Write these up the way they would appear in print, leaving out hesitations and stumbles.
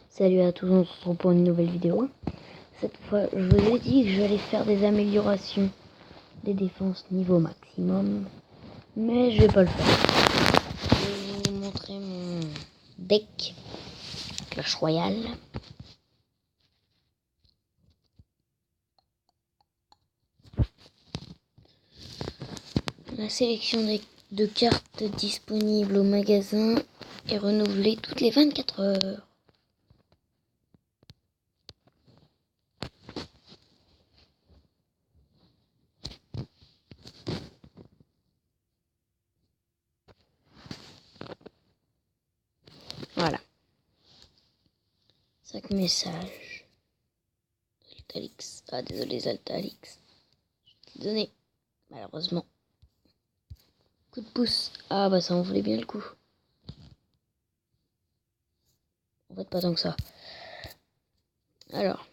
Salut à tous, on se retrouve pour une nouvelle vidéo. Cette fois, je vous ai dit que j'allais faire des améliorations des défenses niveau maximum, mais je vais pas le faire. Je vais vous montrer mon deck Clash Royale. La sélection de cartes disponibles au magasin est renouvelée toutes les 24 heures. Voilà. 5 messages. Altalix. Ah, désolé, Altalix. Je vais te donner, malheureusement. Coup de pouce. Ah, bah ça en voulait bien le coup. En fait, pas tant que ça. Alors,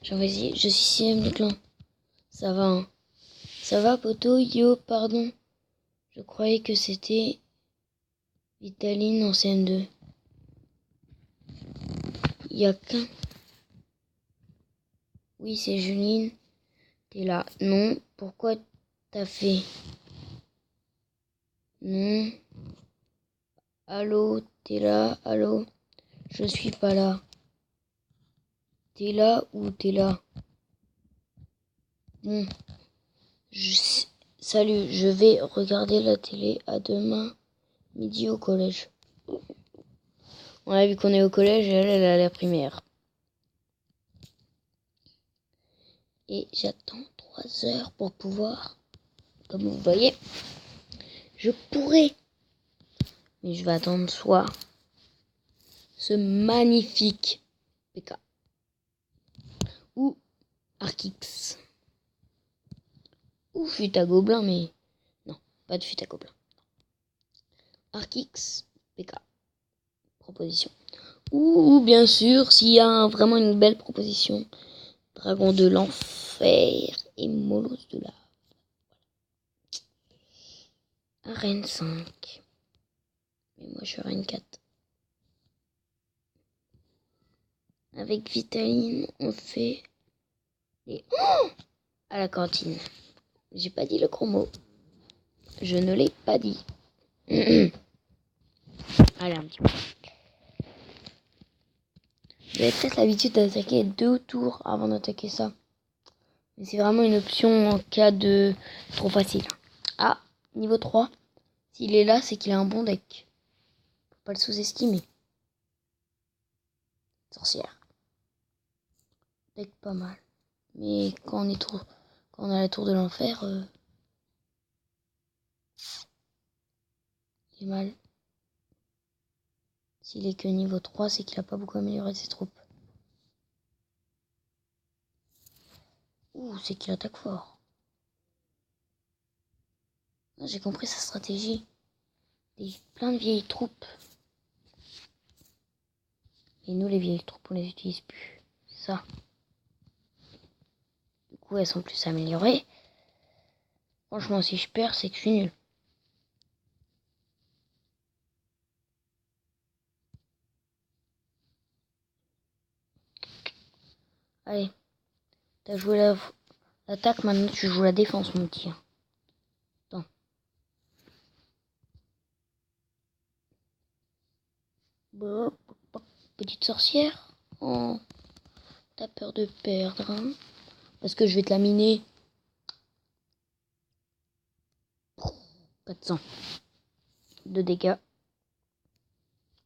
j'ai envoyé. Je suis 6ème du clan. Ça va, hein. Ça va, poto. Yo, pardon. Je croyais que c'était Vitaline en CN2. Y a qu'un. Oui, c'est Juline. T'es là. Non. Pourquoi t'as fait? Non. Allô, t'es là? Allô? Je suis pas là. T'es là ou t'es là? Bon. Salut, je vais regarder la télé. À demain midi au collège. On a vu qu'on est au collège et elle est à la primaire. Et j'attends 3 heures pour pouvoir, comme vous voyez, je pourrais. Mais je vais attendre soit ce magnifique PK ou Arkix ou Fut à Gobelin, mais non, pas de Fut à Gobelin. Arkix, PK, proposition. Ou bien sûr, s'il y a vraiment une belle proposition, Dragon de l'Enfer et Molosse de lave. Arène 5. Mais moi je suis Arène 4. Avec Vitaline, on fait les... Oh, à la cantine. J'ai pas dit le gros mot. Je ne l'ai pas dit. Allez, un petit peu. Vous avez peut-être l'habitude d'attaquer 2 tours avant d'attaquer ça. Mais c'est vraiment une option en cas de trop facile. Ah, niveau 3. S'il est là, c'est qu'il a un bon deck. Faut pas le sous-estimer. Sorcière. Deck pas mal. Mais quand on a la tour de l'enfer, il est mal. S'il est que niveau 3, c'est qu'il a pas beaucoup amélioré ses troupes. Ouh, c'est qu'il attaque fort. J'ai compris sa stratégie. Plein de vieilles troupes. Et nous, les vieilles troupes, on les utilise plus. Ça. Du coup, elles sont plus améliorées. Franchement, si je perds, c'est que je suis nul. Allez. T'as joué l'attaque, maintenant tu joues la défense, mon petit. Attends. Petite sorcière. Oh. T'as peur de perdre, hein? Parce que je vais te la miner. 400 de dégâts.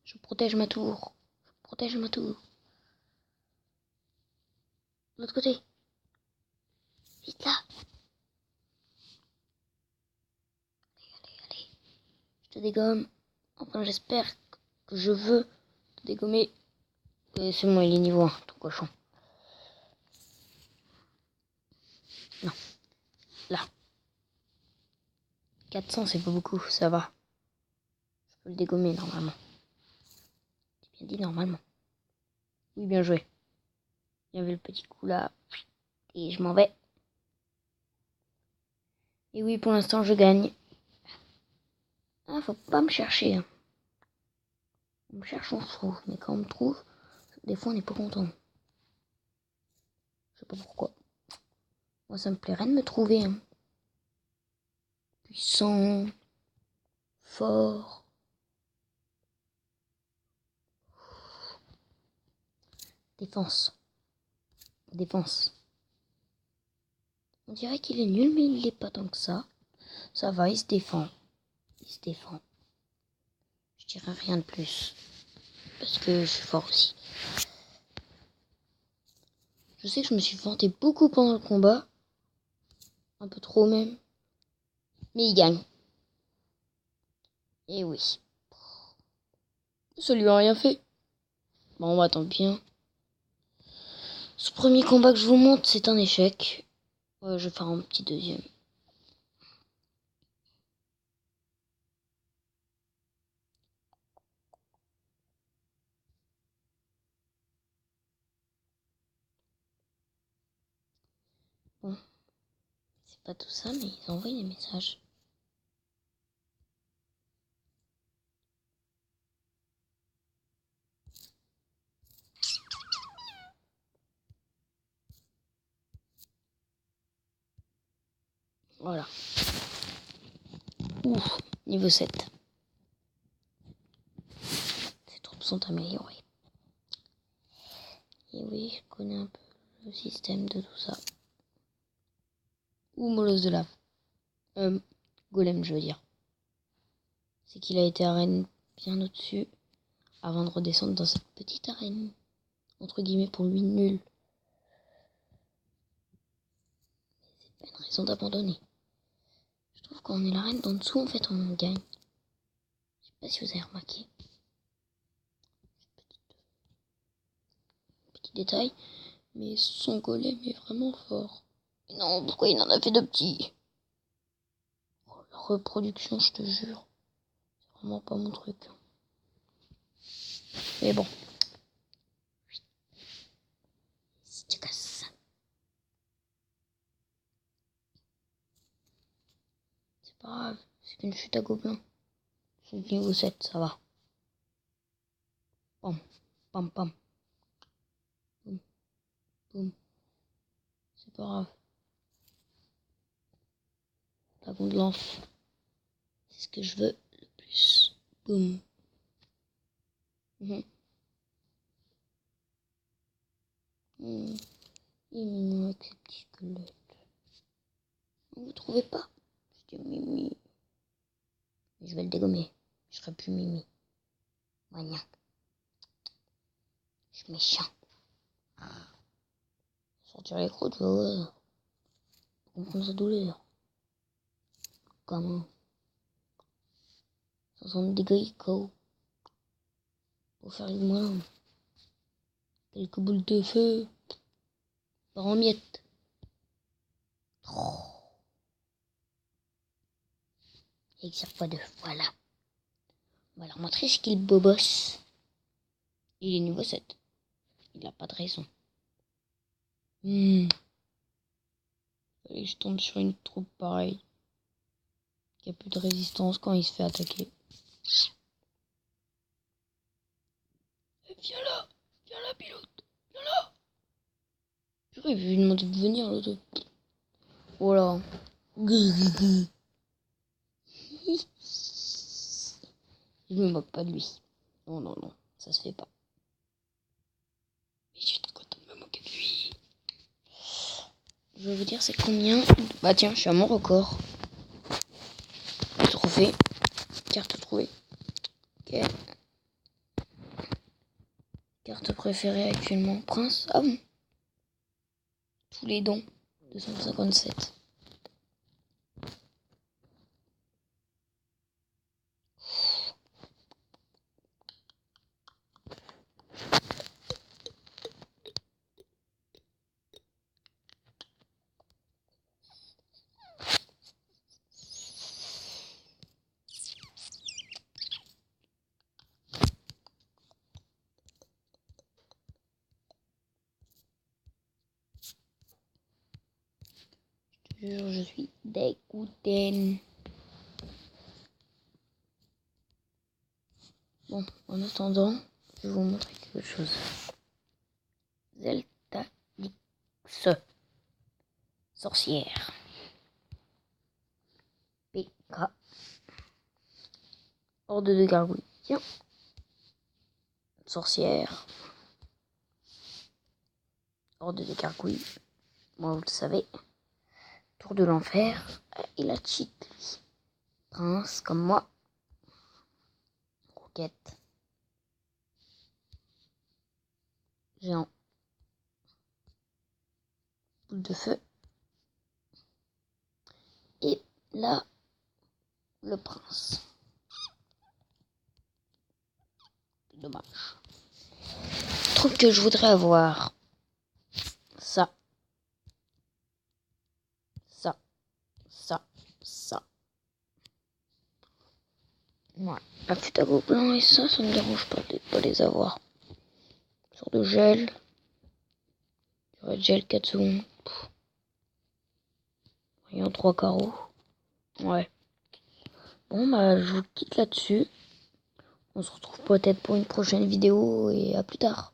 Je protège ma tour. Je protège ma tour. De l'autre côté. Vite là. Allez. Je te dégomme. Enfin, j'espère que je veux te dégommer. C'est moi, il est niveau 1, ton cochon. Non. Là. 400, c'est pas beaucoup, ça va. Je peux le dégommer normalement. J'ai bien dit normalement. Oui, bien joué. Il y avait le petit coup là. Et je m'en vais. Et oui, pour l'instant, je gagne. Ah, faut pas me chercher. Hein. On me cherche, on se trouve. Mais quand on me trouve, des fois on n'est pas content. Je sais pas pourquoi. Moi ça me plairait de me trouver puissant, fort. Défense. Défense. On dirait qu'il est nul, mais il n'est pas tant que ça. Ça va, il se défend. Il se défend. Je dirais rien de plus. Parce que je suis fort aussi. Je sais que je me suis vanté beaucoup pendant le combat. Un peu trop même. Mais il gagne. Et oui. Ça lui a rien fait. Bon, bah tant pis. Ce premier combat que je vous montre, c'est un échec. Je vais faire un petit deuxième. Bon. C'est pas tout ça, mais ils envoient des messages. Voilà. Ouf, niveau 7. Ses troupes sont améliorées. Et oui, je connais un peu le système de tout ça. Ou molosse de lave. Golem, je veux dire. C'est qu'il a été arène bien au-dessus avant de redescendre dans cette petite arène. Entre guillemets, pour lui, nulle. C'est pas une raison d'abandonner. Je trouve qu'on est l'arène d'en dessous, en fait, on gagne. Je sais pas si vous avez remarqué. Petit détail. Mais son golem est vraiment fort. Et non, pourquoi il en a fait de petits? Oh, la reproduction, je te jure. C'est vraiment pas mon truc. Mais bon. Si tu casses. C'est pas grave. C'est qu'une chute à gobelins. C'est le niveau 7, ça va. Pam, pam, pam. Boum, boum. C'est pas grave. Dragon de lance. C'est ce que je veux le plus. Boum. Il est mignon avec ses petits squelettes. Vous trouvez pas? C'est Mimi. Je vais le dégommer. Je serai plus Mimi. Voilà. Je suis méchant. Sortir les croûtes, tu vois. Comprendre sa douleur. Comment? 60 degrés, KO. Pour faire le malin. Quelques boules de feu. Par en miettes. Oh. Exerce-toi 2. Voilà. On va leur montrer ce qu'il bobosse. Il est niveau 7. Il n'a pas de raison. Fallait que je tombe sur une troupe pareille. Qui a plus de résistance quand il se fait attaquer. Viens là, pilote. Viens là. Purée, je lui ai demandé de venir l'autre. Voilà. Je me moque pas de lui. Non, non, non, ça se fait pas. Mais je suis très content de me moquer de lui. Je vais vous dire c'est combien. Bah tiens, je suis à mon record. Trophée. Carte trouvée. Ok. Carte préférée actuellement. Prince. Ah bon. Tous les dons. 257. Je suis dégoûtée. Bon, en attendant, je vais vous montrer quelque chose. Zeltalix. Sorcière. PK. Horde de gargouilles. Tiens. Sorcière. Horde de gargouilles. Moi, vous le savez. Tour de l'enfer. Il a cheat, lui. Prince, comme moi. Roquette. Géant. Boule de feu. Et là, le prince. Dommage. Je trouve que je voudrais avoir ça. Ça. Ouais. La flûte à gobelins et ça me dérange pas de pas les avoir. Sur de gel. Gel 4 secondes. Rien 3 carreaux. Ouais. Bon bah je vous quitte là-dessus. On se retrouve peut-être pour une prochaine vidéo et à plus tard.